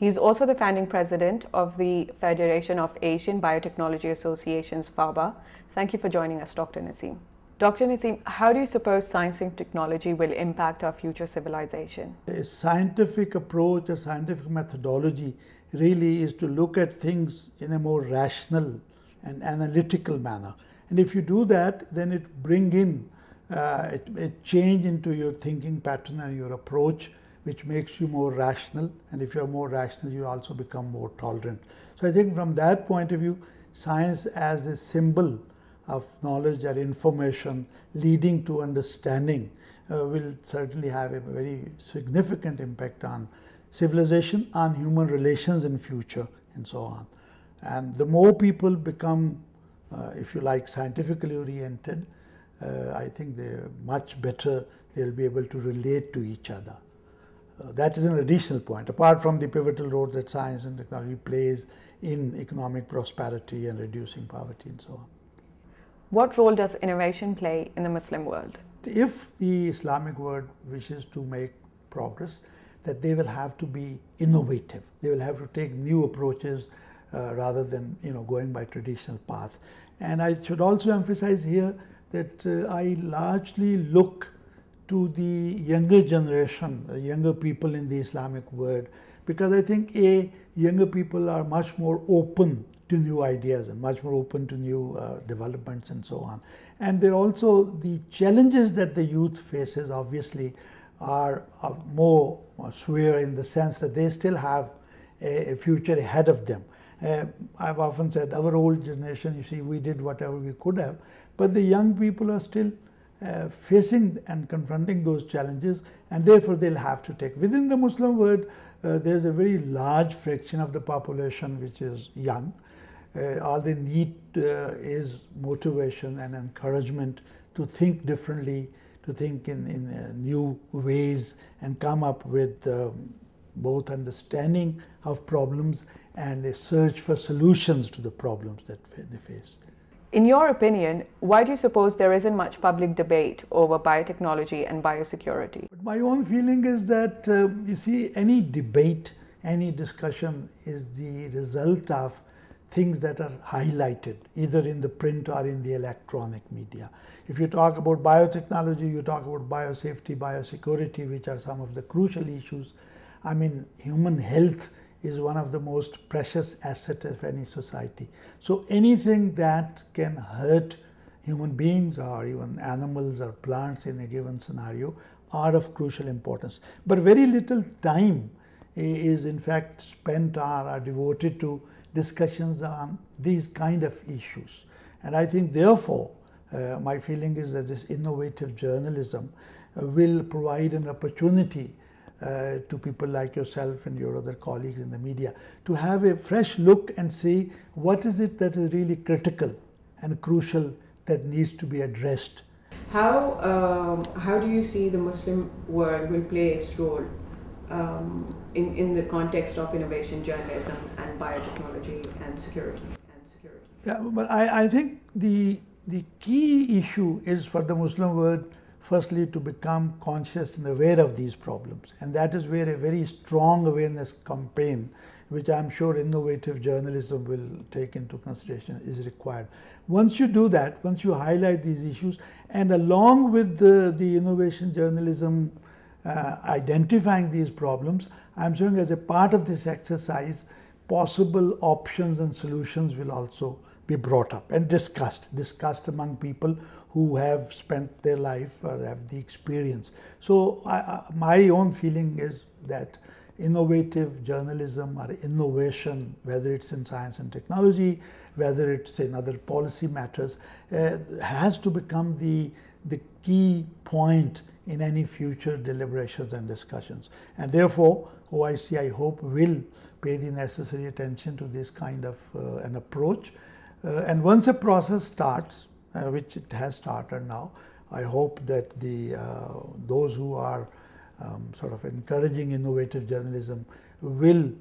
He's also the founding president of the Federation of Asian Biotechnology Associations, FABA. Thank you for joining us, Dr. Nasim. Dr. Nasim, how do you suppose science and technology will impact our future civilization? A scientific approach, a scientific methodology really is to look at things in a more rational and analytical manner. And if you do that, then it brings in a change into your thinking pattern and your approach, which makes you more rational. And if you're more rational, you also become more tolerant. So I think from that point of view, science as a symbol of knowledge and information leading to understanding will certainly have a very significant impact on civilization, on human relations in future, and so on. And the more people become, if you like, scientifically oriented, I think they're much better, they'll be able to relate to each other. That is an additional point, apart from the pivotal role that science and technology plays in economic prosperity and reducing poverty and so on. What role does innovation play in the Muslim world? If the Islamic world wishes to make progress, that they will have to be innovative. They will have to take new approaches rather than going by traditional path. And I should also emphasize here that I largely look to the younger generation, the younger people in the Islamic world, because I think younger people are much more open to new ideas and much more open to new developments and so on. And they're also, the challenges that the youth faces obviously are more severe in the sense that they still have a future ahead of them. I've often said our old generation, you see, we did whatever we could have, but the young people are still facing and confronting those challenges, and therefore they'll have to take. Within the Muslim world, there's a very large fraction of the population which is young. All they need is motivation and encouragement to think differently, to think in new ways and come up with both understanding of problems and a search for solutions to the problems that they face. In your opinion, why do you suppose there isn't much public debate over biotechnology and biosecurity? But my own feeling is that, you see, any debate, any discussion is the result of things that are highlighted either in the print or in the electronic media. If you talk about biotechnology, you talk about biosafety, biosecurity, which are some of the crucial issues. I mean, human health is one of the most precious assets of any society. So anything that can hurt human beings or even animals or plants in a given scenario are of crucial importance. But very little time is in fact spent or are devoted to discussions on these kind of issues. And I think therefore, my feeling is that this innovative journalism will provide an opportunity to people like yourself and your other colleagues in the media to have a fresh look and see what is it that is really critical and crucial that needs to be addressed. How do you see the Muslim world will play its role in the context of innovation journalism and biotechnology and security? Yeah, but I think the key issue is for the Muslim world firstly to become conscious and aware of these problems, and that is where a very strong awareness campaign, which I'm sure innovative journalism will take into consideration, is required. Once you do that, once you highlight these issues, and along with the innovation journalism identifying these problems, I'm saying as a part of this exercise, possible options and solutions will also be brought up and discussed among people who have spent their life or have the experience. So my own feeling is that innovative journalism or innovation, whether it's in science and technology, whether it's in other policy matters, has to become the key point in any future deliberations and discussions. And therefore, OIC, I hope, will pay the necessary attention to this kind of an approach. And once a process starts, which it has started now, I hope that those who are sort of encouraging innovative journalism will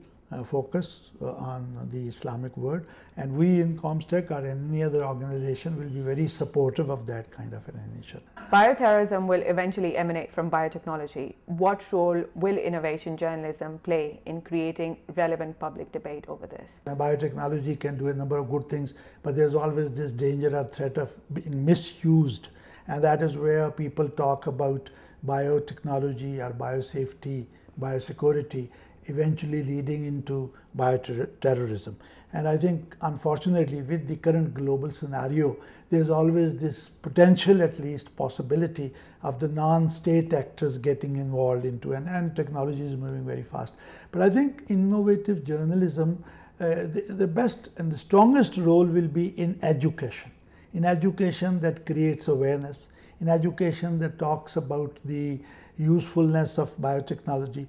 focus on the Islamic world, and we in Comstech or any other organization will be very supportive of that kind of an initiative. Bioterrorism will eventually emanate from biotechnology. What role will innovation journalism play in creating relevant public debate over this? Biotechnology can do a number of good things, but there's always this danger or threat of being misused, and that is where people talk about biotechnology or biosafety, biosecurity, eventually leading into bioterrorism. And I think, unfortunately, with the current global scenario, there's always this potential, at least possibility, of the non-state actors getting involved into, and technology is moving very fast. But I think innovative journalism, the best and the strongest role will be in education that creates awareness, in education that talks about the usefulness of biotechnology.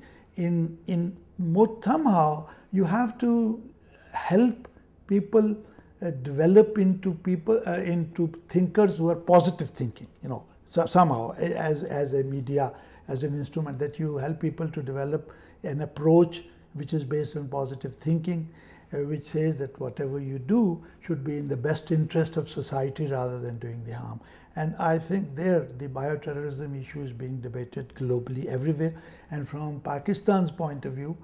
Somehow you have to help people develop into thinkers who are positive thinking. So somehow as a media, as an instrument, that you help people to develop an approach which is based on positive thinking, which says that whatever you do should be in the best interest of society rather than doing the harm. And I think the bioterrorism issue is being debated globally everywhere. And from Pakistan's point of view,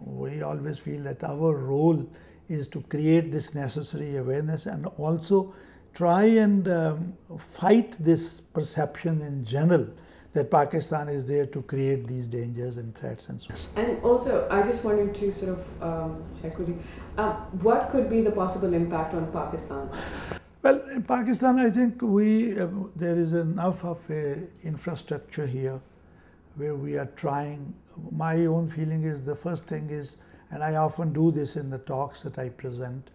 we always feel that our role is to create this necessary awareness and also try and fight this perception in general that Pakistan is there to create these dangers and threats and so on. And also, I just wanted to sort of check with you, what could be the possible impact on Pakistan? Well, in Pakistan, I think there is enough of a infrastructure here where we are trying. My own feeling is, the first thing is, and I often do this in the talks that I present,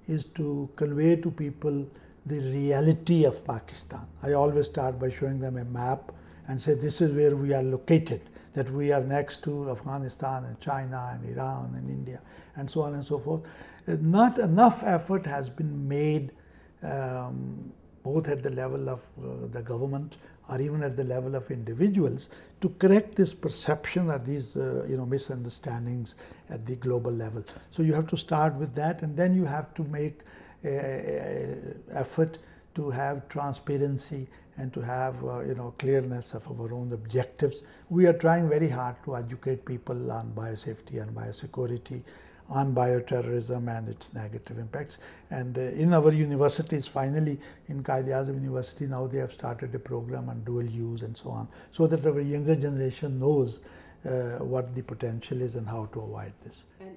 is to convey to people the reality of Pakistan. I always start by showing them a map and say, this is where we are located, that we are next to Afghanistan and China and Iran and India and so on and so forth. Not enough effort has been made both at the level of the government or even at the level of individuals to correct this perception or these misunderstandings at the global level. So you have to start with that, and then you have to make effort to have transparency and to have clearness of our own objectives. We are trying very hard to educate people on biosafety and biosecurity, on bioterrorism and its negative impacts. And in our universities, finally, in Quaid-e-Azam University, now they have started a program on dual use and so on, so that our younger generation knows what the potential is and how to avoid this. And